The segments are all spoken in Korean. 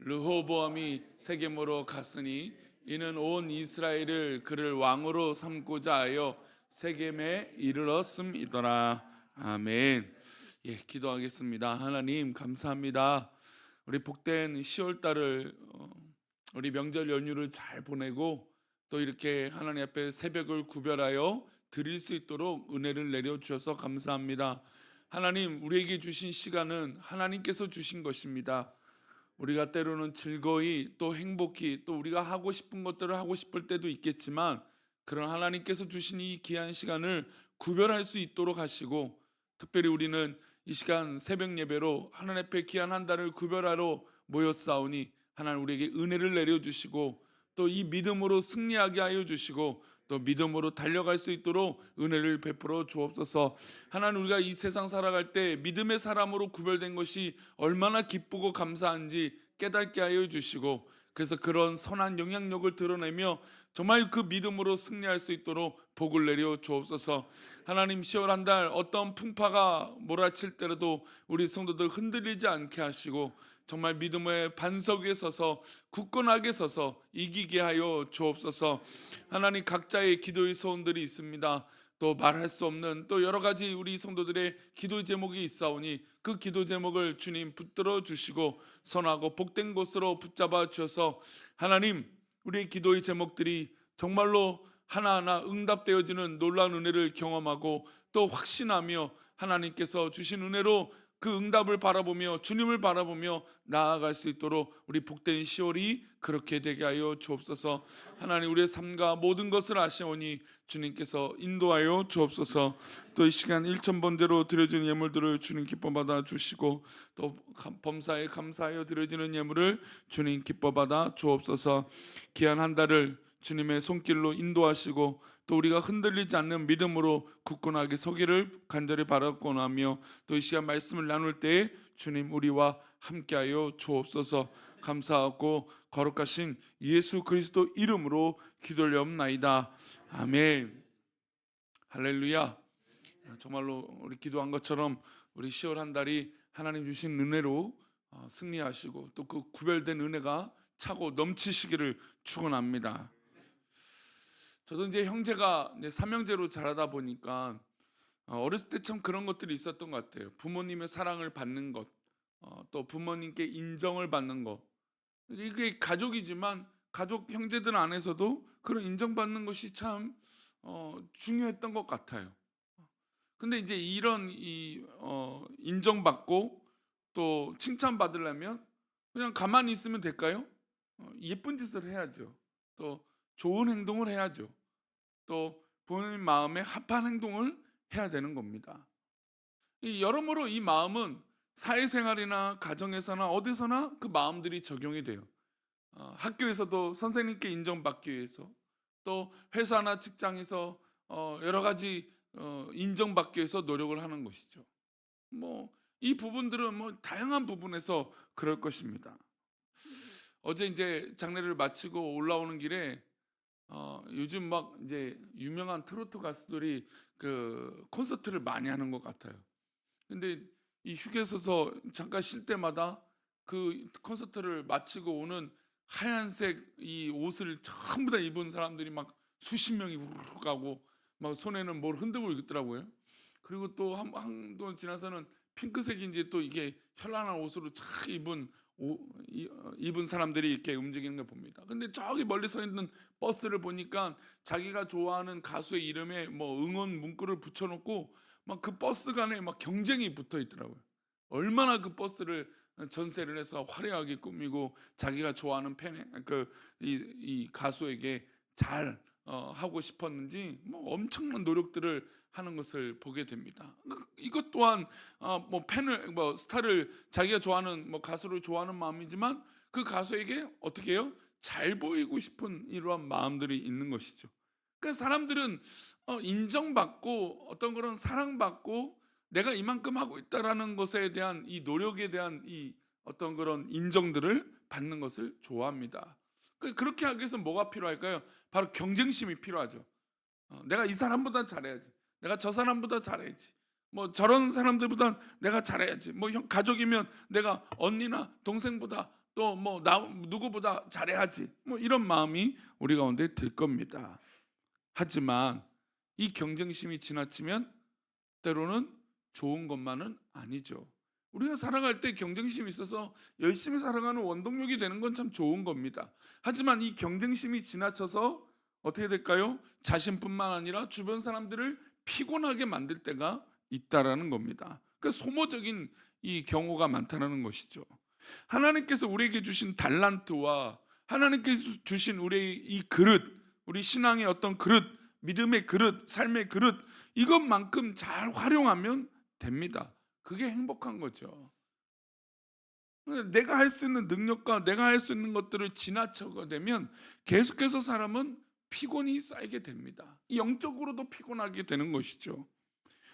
르호보암이 세겜으로 갔으니 이는 온 이스라엘을 그를 왕으로 삼고자 하여 세겜에 이르렀음이더라. 아멘. 예, 기도하겠습니다. 하나님 감사합니다. 우리 복된 10월 달을 우리 명절 연휴를 잘 보내고 또 이렇게 하나님 앞에 새벽을 구별하여 드릴 수 있도록 은혜를 내려 주셔서 감사합니다. 하나님, 우리에게 주신 시간은 하나님께서 주신 것입니다. 우리가 때로는 즐거이 또 행복히 또 우리가 하고 싶은 것들을 하고 싶을 때도 있겠지만, 그런 하나님께서 주신 이 귀한 시간을 구별할 수 있도록 하시고, 특별히 우리는 이 시간 새벽 예배로 하나님 앞에 귀한 한 달을 구별하러 모였사오니 하나님 우리에게 은혜를 내려주시고 또 이 믿음으로 승리하게 하여 주시고 또 믿음으로 달려갈 수 있도록 은혜를 베풀어 주옵소서. 하나님, 우리가 이 세상 살아갈 때 믿음의 사람으로 구별된 것이 얼마나 기쁘고 감사한지 깨닫게 하여 주시고, 그래서 그런 선한 영향력을 드러내며 정말 그 믿음으로 승리할 수 있도록 복을 내려 주옵소서. 하나님, 10월 한 달 어떤 풍파가 몰아칠 때라도 우리 성도들 흔들리지 않게 하시고 정말 믿음의 반석 위에 서서 굳건하게 서서 이기게 하여 주옵소서. 하나님, 각자의 기도의 소원들이 있습니다. 또 말할 수 없는 또 여러 가지 우리 성도들의 기도 제목이 있사오니 그 기도 제목을 주님 붙들어 주시고 선하고 복된 곳으로 붙잡아 주셔서 하나님, 우리의 기도의 제목들이 정말로 하나하나 응답되어지는 놀라운 은혜를 경험하고 또 확신하며 하나님께서 주신 은혜로 그 응답을 바라보며 주님을 바라보며 나아갈 수 있도록 우리 복된 10월이 그렇게 되게 하여 주옵소서. 하나님, 우리의 삶과 모든 것을 아시오니 주님께서 인도하여 주옵소서. 또 이 시간 1,000번대로 드려진 예물들을 주님 기뻐 받아 주시고 또 범사에 감사하여 드려지는 예물을 주님 기뻐 받아 주옵소서. 귀한 한 달을 주님의 손길로 인도하시고 또 우리가 흔들리지 않는 믿음으로 굳건하게 서기를 간절히 바라고나며 또 이 시간 말씀을 나눌 때에 주님 우리와 함께하여 주옵소서. 감사하고 거룩하신 예수 그리스도 이름으로 기도하옵나이다. 아멘. 할렐루야. 정말로 우리 기도한 것처럼 우리 10월 한 달이 하나님 주신 은혜로 승리하시고 또 그 구별된 은혜가 차고 넘치시기를 축원합니다. 저도 이제 형제가 이제 삼형제로 자라다 보니까 어렸을 때 참 그런 것들이 있었던 것 같아요. 부모님의 사랑을 받는 것, 또 부모님께 인정을 받는 것. 이게 가족이지만 가족 형제들 안에서도 그런 인정받는 것이 참 중요했던 것 같아요. 근데 이제 이런 인정받고 또 칭찬받으려면 그냥 가만히 있으면 될까요? 예쁜 짓을 해야죠. 또 좋은 행동을 해야죠. 또 부모님 마음에 합한 행동을 해야 되는 겁니다. 여러모로 이 마음은 사회생활이나 가정에서나 어디서나 그 마음들이 적용이 돼요. 학교에서도 선생님께 인정받기 위해서, 또 회사나 직장에서 여러 가지 인정받기 위해서 노력을 하는 것이죠. 뭐 이 부분들은 뭐 다양한 부분에서 그럴 것입니다. 어제 이제 장례를 마치고 올라오는 길에 요즘 막 이제 유명한 트로트 가수들이 그 콘서트를 많이 하는 것 같아요. 근데 이 휴게소에서 잠깐 쉴 때마다 그 콘서트를 마치고 오는 하얀색 이 옷을 전부 다 입은 사람들이 막 수십 명이 우르르 가고 막 손에는 뭘 흔들고 있더라고요. 그리고 또 한동 지나서는 핑크색인지 또 이게 현란한 옷으로 착 입은 사람들이 이렇게 움직이는 걸 봅니다. 근데 저기 멀리 서 있는 버스를 보니까 자기가 좋아하는 가수의 이름에 뭐 응원 문구를 붙여놓고 막 그 버스 간에 막 경쟁이 붙어 있더라고요. 얼마나 그 버스를 전세를 해서 화려하게 꾸미고 자기가 좋아하는 이 가수에게 잘 하고 싶었는지 뭐 엄청난 노력들을 하는 것을 보게 됩니다. 이것 또한 뭐 팬을 뭐 스타를 자기가 좋아하는 뭐 가수를 좋아하는 마음이지만 그 가수에게 어떻게 해요? 잘 보이고 싶은 이러한 마음들이 있는 것이죠. 그러니까 사람들은 인정받고 어떤 그런 사랑받고 내가 이만큼 하고 있다라는 것에 대한 이 노력에 대한 이 어떤 그런 인정들을 받는 것을 좋아합니다. 그렇게 하기 위해서 뭐가 필요할까요? 바로 경쟁심이 필요하죠. 내가 이 사람보다 잘해야지. 내가 저 사람보다 잘해야지. 뭐 저런 사람들보다 내가 잘해야지. 뭐 형 가족이면 내가 언니나 동생보다 또 뭐 나 누구보다 잘해야지 뭐 이런 마음이 우리 가운데 들 겁니다. 하지만 이 경쟁심이 지나치면 때로는 좋은 것만은 아니죠. 우리가 살아갈 때 경쟁심이 있어서 열심히 살아가는 원동력이 되는 건 참 좋은 겁니다. 하지만 이 경쟁심이 지나쳐서 어떻게 될까요? 자신뿐만 아니라 주변 사람들을 피곤하게 만들 때가 있다라는 겁니다. 그러니까 소모적인 이 경우가 많다는 것이죠. 하나님께서 우리에게 주신 달란트와 하나님께서 주신 우리의 이 그릇, 우리 신앙의 어떤 그릇, 믿음의 그릇, 삶의 그릇, 이것만큼 잘 활용하면 됩니다. 그게 행복한 거죠. 내가 할 수 있는 능력과 내가 할 수 있는 것들을 지나쳐가 되면 계속해서 사람은 피곤이 쌓이게 됩니다. 영적으로도 피곤하게 되는 것이죠.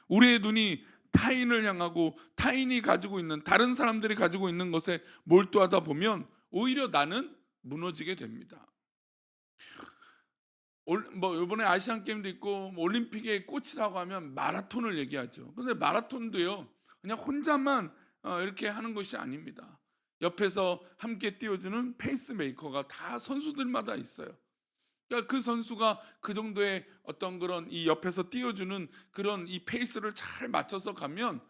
우리의 눈이 타인을 향하고 타인이 가지고 있는 다른 사람들이 가지고 있는 것에 몰두하다 보면 오히려 나는 무너지게 됩니다. 뭐 이번에 아시안 게임도 있고 올림픽의 꽃이라고 하면 마라톤을 얘기하죠. 근데 마라톤도요 그냥 혼자만 이렇게 하는 것이 아닙니다. 옆에서 함께 띄워주는 페이스메이커가 다 선수들마다 있어요. 그러니까 그 선수가 그 정도의 어떤 그런 이 옆에서 띄워주는 그런 이 페이스를 잘 맞춰서 가면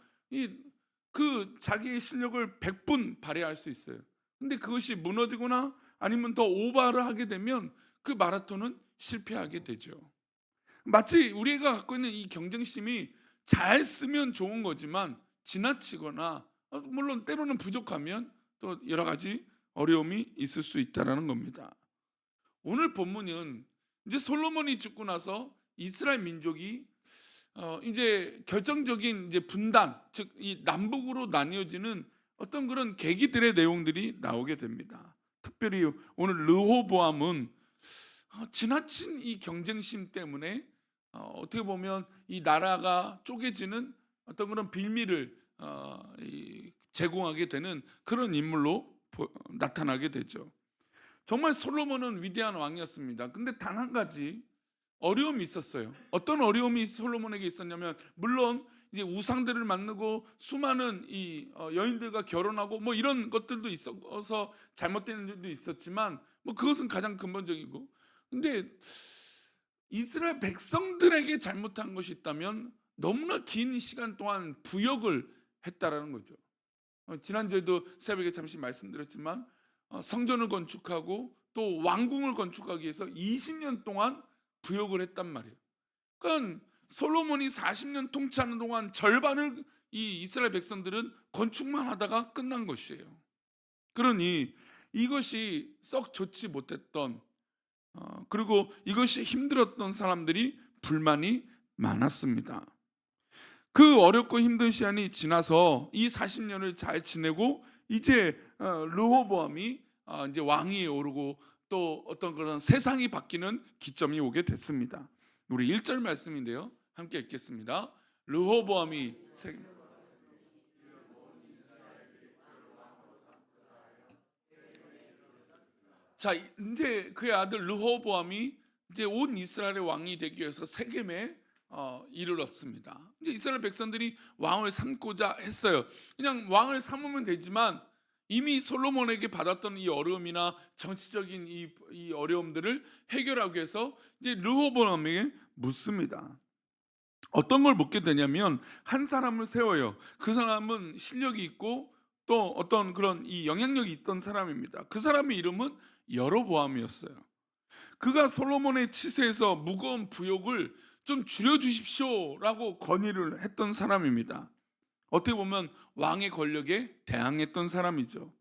그 자기의 실력을 100분 발휘할 수 있어요. 근데 그것이 무너지거나 아니면 더 오버를 하게 되면 그 마라톤은 실패하게 되죠. 마치 우리가 갖고 있는 이 경쟁심이 잘 쓰면 좋은 거지만 지나치거나 물론 때로는 부족하면 또 여러 가지 어려움이 있을 수 있다는 겁니다. 오늘 본문은 이제 솔로몬이 죽고 나서 이스라엘 민족이 이제 결정적인 이제 분단, 즉 이 남북으로 나뉘어지는 어떤 그런 계기들의 내용들이 나오게 됩니다. 특별히 오늘 르호보암은 지나친 이 경쟁심 때문에 어떻게 보면 이 나라가 쪼개지는 어떤 그런 빌미를 제공하게 되는 그런 인물로 나타나게 되죠. 정말 솔로몬은 위대한 왕이었습니다. 근데 단 한 가지 어려움이 있었어요. 어떤 어려움이 솔로몬에게 있었냐면 물론 이제 우상들을 만나고 수많은 이 여인들과 결혼하고 뭐 이런 것들도 있어서 잘못된 일도 있었지만 뭐 그것은 가장 근본적이고 근데 이스라엘 백성들에게 잘못한 것이 있다면 너무나 긴 시간 동안 부역을 했다라는 거죠. 지난주에도 새벽에 잠시 말씀드렸지만 성전을 건축하고 또 왕궁을 건축하기 위해서 20년 동안 부역을 했단 말이에요. 그러니까 솔로몬이 40년 통치하는 동안 절반을 이 이스라엘 백성들은 건축만 하다가 끝난 것이에요. 그러니 이것이 썩 좋지 못했던 그리고 이것이 힘들었던 사람들이 불만이 많았습니다. 그 어렵고 힘든 시간이 지나서 이 40년을 잘 지내고 이제 르호보암이 이제 왕위에 오르고 또 어떤 그런 세상이 바뀌는 기점이 오게 됐습니다. 우리 1절 말씀인데요. 함께 읽겠습니다. 르호보암이 자 이제 그의 아들 르호보암이 이제 온 이스라엘의 왕이 되기 위해서 세겜에 이르렀습니다. 이제 이스라엘 백성들이 왕을 삼고자 했어요. 그냥 왕을 삼으면 되지만 이미 솔로몬에게 받았던 이 어려움이나 정치적인 이 어려움들을 해결하기 위해서 이제 르호보암에게 묻습니다. 어떤 걸 묻게 되냐면 한 사람을 세워요. 그 사람은 실력이 있고 또 어떤 그런 이 영향력이 있던 사람입니다. 그 사람의 이름은 여로보암이었어요. 그가 솔로몬의 치세에서 무거운 부역을 좀 줄여주십시오라고 건의를 했던 사람입니다. 어떻게 보면 왕의 권력에 대항했던 사람이죠.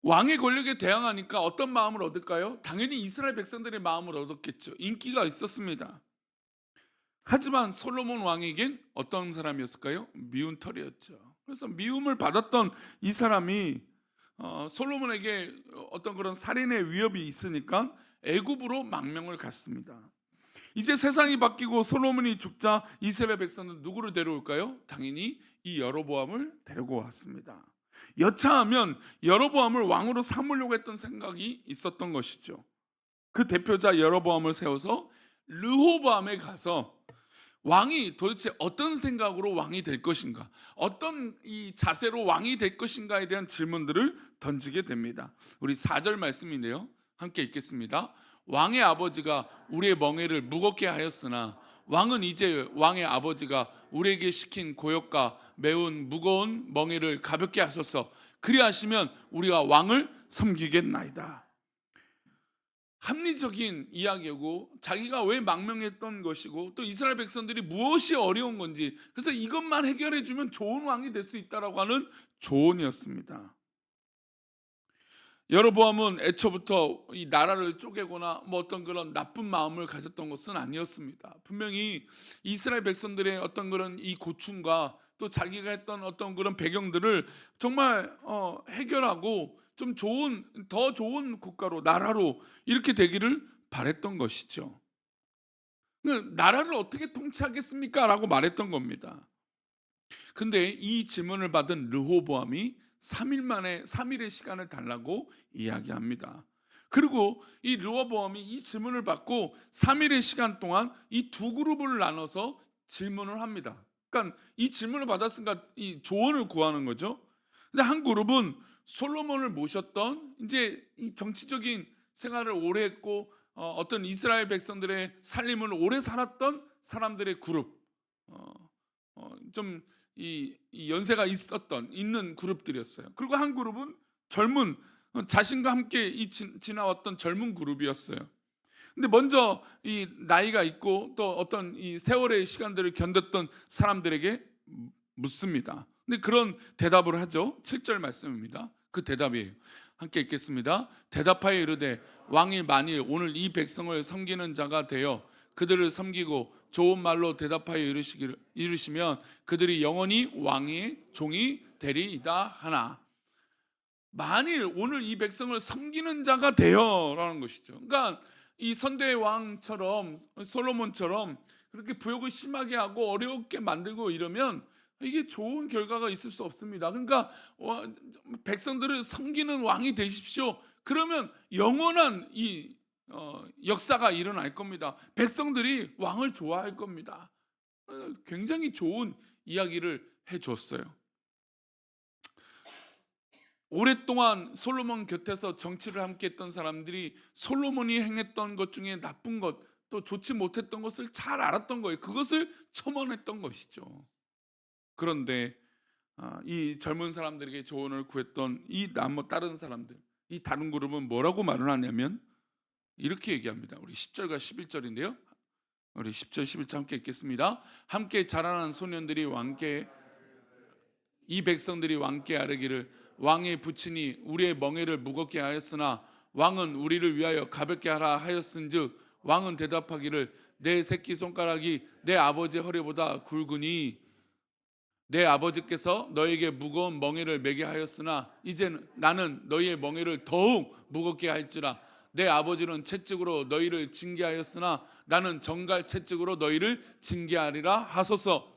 왕의 권력에 대항하니까 어떤 마음을 얻을까요? 당연히 이스라엘 백성들의 마음을 얻었겠죠. 인기가 있었습니다. 하지만 솔로몬 왕에겐 어떤 사람이었을까요? 미운 털이었죠. 그래서 미움을 받았던 이 사람이 솔로몬에게 어떤 그런 살인의 위협이 있으니까 애굽으로 망명을 갔습니다. 이제 세상이 바뀌고 솔로몬이 죽자 이스라엘 백성은 누구를 데려올까요? 당연히 이 여로보암을 데리고 왔습니다. 여차하면 여로보암을 왕으로 삼으려고 했던 생각이 있었던 것이죠. 그 대표자 여로보암을 세워서 르호보암에 가서 왕이 도대체 어떤 생각으로 왕이 될 것인가, 어떤 이 자세로 왕이 될 것인가에 대한 질문들을 던지게 됩니다. 우리 4절 말씀인데요, 함께 읽겠습니다. 왕의 아버지가 우리의 멍에를 무겁게 하였으나 왕은 이제 왕의 아버지가 우리에게 시킨 고역과 매운 무거운 멍에를 가볍게 하소서. 그리하시면 우리가 왕을 섬기겠나이다. 합리적인 이야기고 자기가 왜 망명했던 것이고 또 이스라엘 백성들이 무엇이 어려운 건지, 그래서 이것만 해결해 주면 좋은 왕이 될 수 있다라고 하는 조언이었습니다. 여로보암은 애초부터 이 나라를 쪼개거나 뭐 어떤 그런 나쁜 마음을 가졌던 것은 아니었습니다. 분명히 이스라엘 백성들의 어떤 그런 이 고충과 또 자기가 했던 어떤 그런 배경들을 정말 해결하고 좀 더 좋은 국가로, 나라로 이렇게 되기를 바랬던 것이죠. 나라를 어떻게 통치하겠습니까? 라고 말했던 겁니다. 근데 이 질문을 받은 르호보암이 3일의 시간을 달라고 이야기합니다. 그리고 이 르호보암이 이 질문을 받고 3일의 시간 동안 이 두 그룹을 나눠서 질문을 합니다. 그러니까 이 질문을 받았으니까 이 조언을 구하는 거죠. 근데 한 그룹은 솔로몬을 모셨던, 이제 이 정치적인 생활을 오래 했고 어떤 이스라엘 백성들의 살림을 오래 살았던 사람들의 그룹, 좀 이 연세가 있는 그룹들이었어요. 그리고 한 그룹은 젊은, 자신과 함께 지나왔던 젊은 그룹이었어요. 근데 먼저 이 나이가 있고 또 어떤 이 세월의 시간들을 견뎠던 사람들에게 묻습니다. 근데 그런 대답을 하죠. 7절 말씀입니다. 그 대답이에요. 함께 읽겠습니다. 대답하여 이르되 왕이 만일 오늘 이 백성을 섬기는 자가 되어 그들을 섬기고 좋은 말로 대답하여 이르시면 그들이 영원히 왕의 종이 되리이다 하나. 만일 오늘 이 백성을 섬기는 자가 되어라는 것이죠. 그러니까 이 선대 왕처럼, 솔로몬처럼 그렇게 부역을 심하게 하고 어렵게 만들고 이러면 이게 좋은 결과가 있을 수 없습니다. 그러니까 백성들을 섬기는 왕이 되십시오. 그러면 영원한 이 역사가 일어날 겁니다. 백성들이 왕을 좋아할 겁니다. 굉장히 좋은 이야기를 해줬어요. 오랫동안 솔로몬 곁에서 정치를 함께 했던 사람들이 솔로몬이 행했던 것 중에 나쁜 것, 또 좋지 못했던 것을 잘 알았던 거예요. 그것을 첨언했던 것이죠. 그런데 이 젊은 사람들에게 조언을 구했던 이 다른 사람들, 이 다른 그룹은 뭐라고 말을 하냐면 이렇게 얘기합니다. 우리 10절과 11절인데요. 우리 10절 11절 함께 읽겠습니다. 함께 자라난 소년들이 왕께, 이 백성들이 왕께 아뢰기를 왕의 부친이 우리의 멍에를 무겁게 하였으나 왕은 우리를 위하여 가볍게 하라 하였은즉 왕은 대답하기를 내 새끼 손가락이 내 아버지 허리보다 굵으니 내 아버지께서 너에게 무거운 멍에를 매게 하였으나 이제 나는 너희의 멍에를 더욱 무겁게 할지라. 내 아버지는 채찍으로 너희를 징계하였으나 나는 정갈 채찍으로 너희를 징계하리라 하소서.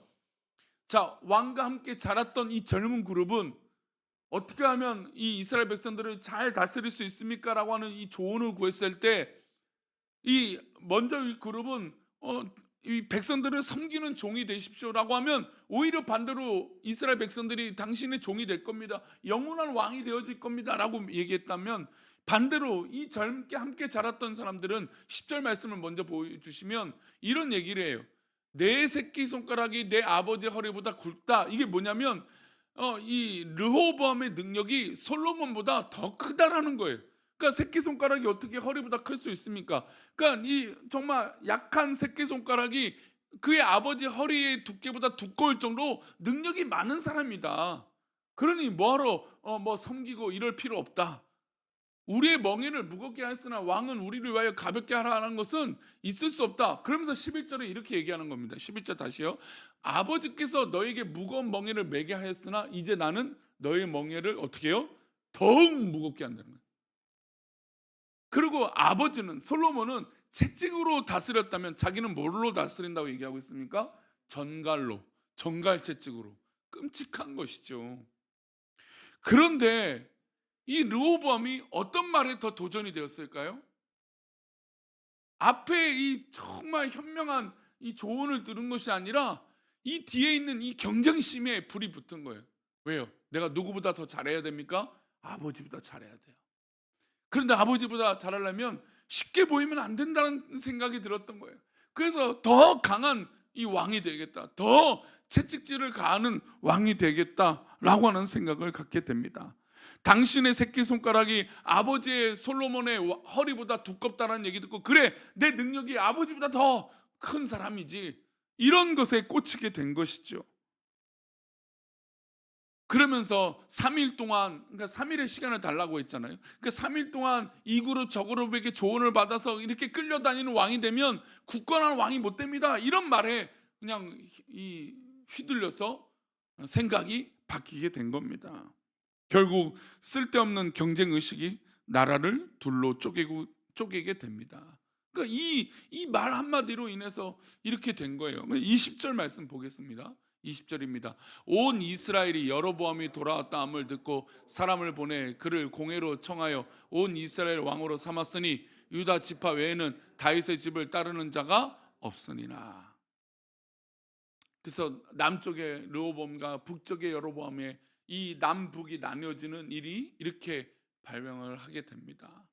자, 왕과 함께 자랐던 이 젊은 그룹은 어떻게 하면 이 이스라엘 백성들을 잘 다스릴 수 있습니까? 라고 하는 이 조언을 구했을 때 먼저 이 그룹은 이 백성들을 섬기는 종이 되십시오라고 하면 오히려 반대로 이스라엘 백성들이 당신의 종이 될 겁니다. 영원한 왕이 되어질 겁니다라고 얘기했다면, 반대로 이 젊게 함께 자랐던 사람들은 10절 말씀을 먼저 보여주시면 이런 얘기를 해요. 내 새끼 손가락이 내 아버지 허리보다 굵다. 이게 뭐냐면 이 르호보암의 능력이 솔로몬보다 더 크다라는 거예요. 그러니까 새끼손가락이 어떻게 허리보다 클 수 있습니까? 그러니까 이 정말 약한 새끼손가락이 그의 아버지 허리의 두께보다 두꺼울 정도로 능력이 많은 사람이다. 그러니 뭐하러 섬기고 이럴 필요 없다. 우리의 멍에를 무겁게 하였으나 왕은 우리를 위하여 가볍게 하라는 것은 있을 수 없다. 그러면서 11절에 이렇게 얘기하는 겁니다. 11절 다시요. 아버지께서 너에게 무거운 멍에를 매게 하였으나 이제 나는 너의 멍에를 어떻게 해요? 더욱 무겁게 한다는 거예요. 그리고 아버지는, 솔로몬은 채찍으로 다스렸다면 자기는 뭘로 다스린다고 얘기하고 있습니까? 전갈로, 전갈 채찍으로. 끔찍한 것이죠. 그런데 이 르호보암이 어떤 말에 더 도전이 되었을까요? 앞에 이 정말 현명한 이 조언을 들은 것이 아니라 이 뒤에 있는 이 경쟁심에 불이 붙은 거예요. 왜요? 내가 누구보다 더 잘해야 됩니까? 아버지보다 잘해야 돼요. 그런데 아버지보다 잘하려면 쉽게 보이면 안 된다는 생각이 들었던 거예요. 그래서 더 강한 이 왕이 되겠다, 더 채찍질을 가하는 왕이 되겠다라고 하는 생각을 갖게 됩니다. 당신의 새끼손가락이 아버지의 솔로몬의 허리보다 두껍다는 얘기 듣고, 그래, 내 능력이 아버지보다 더 큰 사람이지, 이런 것에 꽂히게 된 것이죠. 그러면서 3일 동안, 그러니까 3일의 시간을 달라고 했잖아요. 그러니까 3일 동안 이 그룹 저 그룹에게 조언을 받아서 이렇게 끌려다니는 왕이 되면 굳건한 왕이 못 됩니다, 이런 말에 그냥 휘둘려서 생각이 바뀌게 된 겁니다. 결국 쓸데없는 경쟁 의식이 나라를 둘로 쪼개게 됩니다. 그러니까 이 말 한마디로 인해서 이렇게 된 거예요. 20절 말씀 보겠습니다. 20절입니다. 온 이스라엘이 여로보암이 돌아왔다함을 듣고 사람을 보내 그를 공회로 청하여 온 이스라엘 왕으로 삼았으니 유다 지파 외에는 다윗의 집을 따르는 자가 없으니라. 그래서 남쪽의 르호보암과 북쪽의 여로보암의 이 남북이 나뉘어지는 일이 이렇게 발병을 하게 됩니다.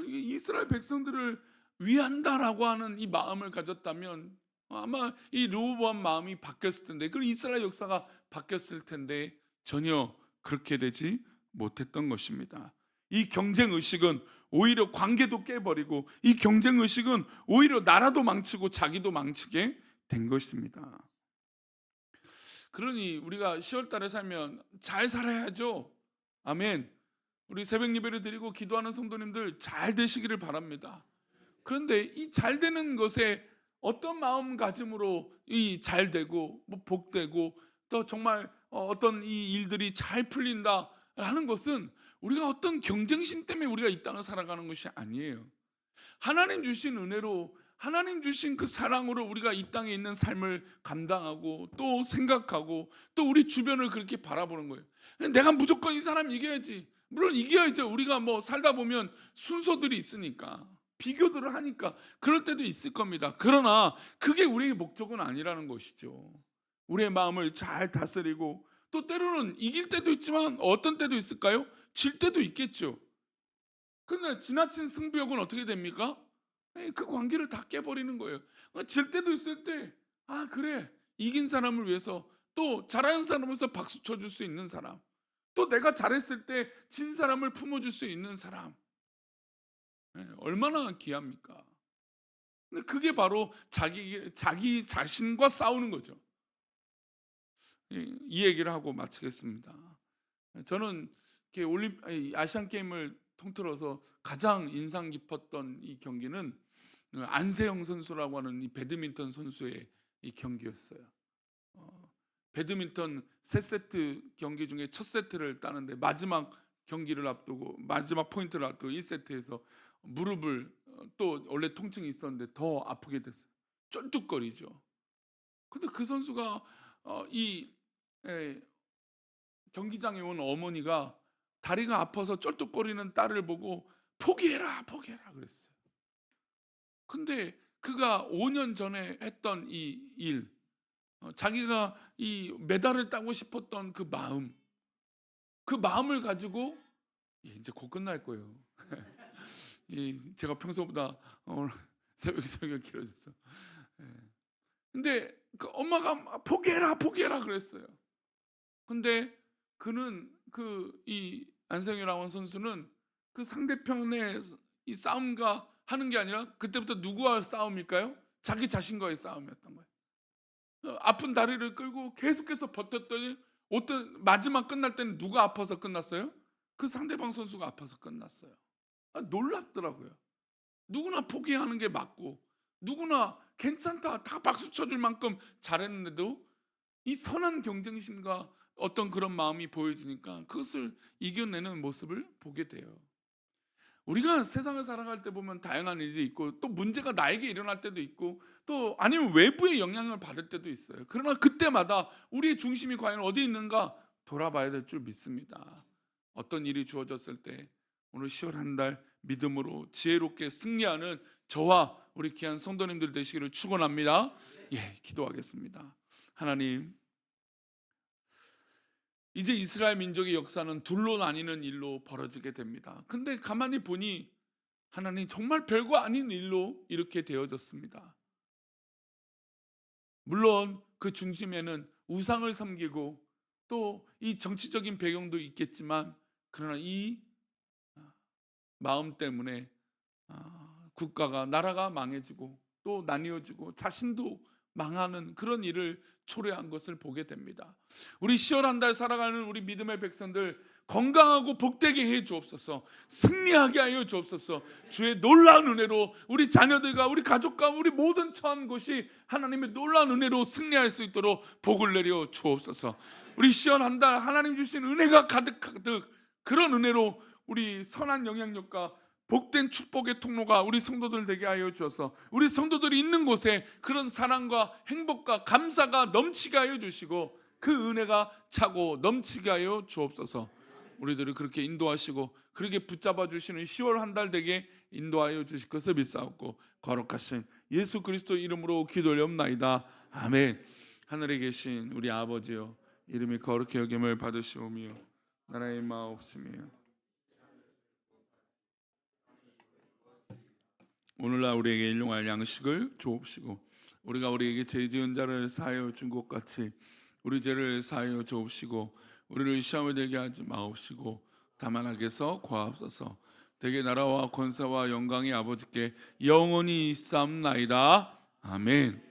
이스라엘 백성들을 위한다라고 하는 이 마음을 가졌다면 아마 이 르호보암 마음이 바뀌었을 텐데, 그 이스라엘 역사가 바뀌었을 텐데 전혀 그렇게 되지 못했던 것입니다. 이 경쟁 의식은 오히려 관계도 깨버리고, 이 경쟁 의식은 오히려 나라도 망치고 자기도 망치게 된 것입니다. 그러니 우리가 10월 달에 살면 잘 살아야죠. 아멘. 우리 새벽 예배를 드리고 기도하는 성도님들 잘 되시기를 바랍니다. 그런데 이 잘 되는 것에 어떤 마음가짐으로 이 잘 되고 복되고 또 정말 어떤 이 일들이 잘 풀린다라는 것은 우리가 어떤 경쟁심 때문에 우리가 이 땅을 살아가는 것이 아니에요. 하나님 주신 은혜로, 하나님 주신 그 사랑으로 우리가 이 땅에 있는 삶을 감당하고 또 생각하고 또 우리 주변을 그렇게 바라보는 거예요. 내가 무조건 이 사람 이겨야지. 물론 이겨야죠. 우리가 뭐 살다 보면 순서들이 있으니까, 비교들을 하니까 그럴 때도 있을 겁니다. 그러나 그게 우리의 목적은 아니라는 것이죠. 우리의 마음을 잘 다스리고, 또 때로는 이길 때도 있지만 어떤 때도 있을까요? 질 때도 있겠죠. 그러나 지나친 승부욕은 어떻게 됩니까? 그 관계를 다 깨버리는 거예요. 질 때도 있을 때, 아 그래, 이긴 사람을 위해서, 또 잘하는 사람에서 박수 쳐줄 수 있는 사람, 또 내가 잘했을 때 진 사람을 품어줄 수 있는 사람, 얼마나 귀합니까? 근데 그게 바로 자기 자신과 싸우는 거죠. 이 얘기를 하고 마치겠습니다. 저는 아시안 게임을 통틀어서 가장 인상 깊었던 이 경기는 안세영 선수라고 하는 이 배드민턴 선수의 이 경기였어요. 배드민턴 3세트 경기 중에 첫 세트를 따는데 마지막 경기를 앞두고, 마지막 포인트를 앞두고 1세트에서 무릎을, 또 원래 통증이 있었는데 더 아프게 됐어요. 쩔뚝거리죠. 근데 그 선수가 이 경기장에 온 어머니가 다리가 아파서 쩔뚝거리는 딸을 보고 포기해라 포기해라 그랬어요. 근데 그가 5년 전에 했던 이 일, 자기가 이 메달을 따고 싶었던 그 마음을 가지고, 이제 곧 끝날 거예요. 제가 평소보다 오늘 새벽 설교가 길어졌어. 근데 그 엄마가 포기해라 포기해라 그랬어요. 근데 그는 이 안성이라는 선수는 그 상대편의 이 싸움과 하는 게 아니라 그때부터 누구와 싸움일까요? 자기 자신과의 싸움이었던 거예요. 아픈 다리를 끌고 계속해서 버텼더니 어떤 마지막 끝날 때는 누가 아파서 끝났어요? 그 상대방 선수가 아파서 끝났어요. 놀랍더라고요. 누구나 포기하는 게 맞고, 누구나 괜찮다 다 박수 쳐줄 만큼 잘했는데도 이 선한 경쟁심과 어떤 그런 마음이 보여지니까 그것을 이겨내는 모습을 보게 돼요. 우리가 세상을 살아갈 때 보면 다양한 일이 있고, 또 문제가 나에게 일어날 때도 있고, 또 아니면 외부의 영향을 받을 때도 있어요. 그러나 그때마다 우리의 중심이 과연 어디 있는가 돌아봐야 될 줄 믿습니다. 어떤 일이 주어졌을 때 오늘 10월 한 달 믿음으로 지혜롭게 승리하는 저와 우리 귀한 성도님들 되시기를 축원합니다. 기도하겠습니다. 하나님, 이제 이스라엘 민족의 역사는 둘로 나뉘는 일로 벌어지게 됩니다. 근데 가만히 보니 하나님 정말 별거 아닌 일로 이렇게 되어졌습니다. 물론 그 중심에는 우상을 섬기고 또 이 정치적인 배경도 있겠지만, 그러나 이 마음 때문에 국가가, 나라가 망해지고 또 나뉘어지고 자신도 망하는 그런 일을 초래한 것을 보게 됩니다. 우리 10월 한 달 살아가는 우리 믿음의 백성들 건강하고 복되게 해 주옵소서. 승리하게 하여 주옵소서. 주의 놀라운 은혜로 우리 자녀들과 우리 가족과 우리 모든 처한 곳이 하나님의 놀라운 은혜로 승리할 수 있도록 복을 내려 주옵소서. 우리 10월 한 달 하나님 주신 은혜가 가득가득, 그런 은혜로 우리 선한 영향력과 복된 축복의 통로가 우리 성도들 되게 하여 주셔서 우리 성도들이 있는 곳에 그런 사랑과 행복과 감사가 넘치게 하여 주시고 그 은혜가 차고 넘치게 하여 주옵소서. 우리들을 그렇게 인도하시고 그렇게 붙잡아 주시는 10월 한 달 되게 인도하여 주실 것을 믿사옵고 거룩하신 예수 그리스도 이름으로 기도 올리옵나이다. 아멘. 하늘에 계신 우리 아버지여, 이름이 거룩히 여김을 받으시오며 나라의 마옵시며 오늘날 우리에게 일용할 양식을 주옵시고 우리가 우리에게 죄 지은 자를 사하여 준 것 같이 우리 죄를 사하여 주옵시고 우리를 시험에 들게 하지 마옵시고 다만 악에서 구하옵소서. 대개 나라와 권세와 영광이 아버지께 영원히 있사옵나이다. 아멘.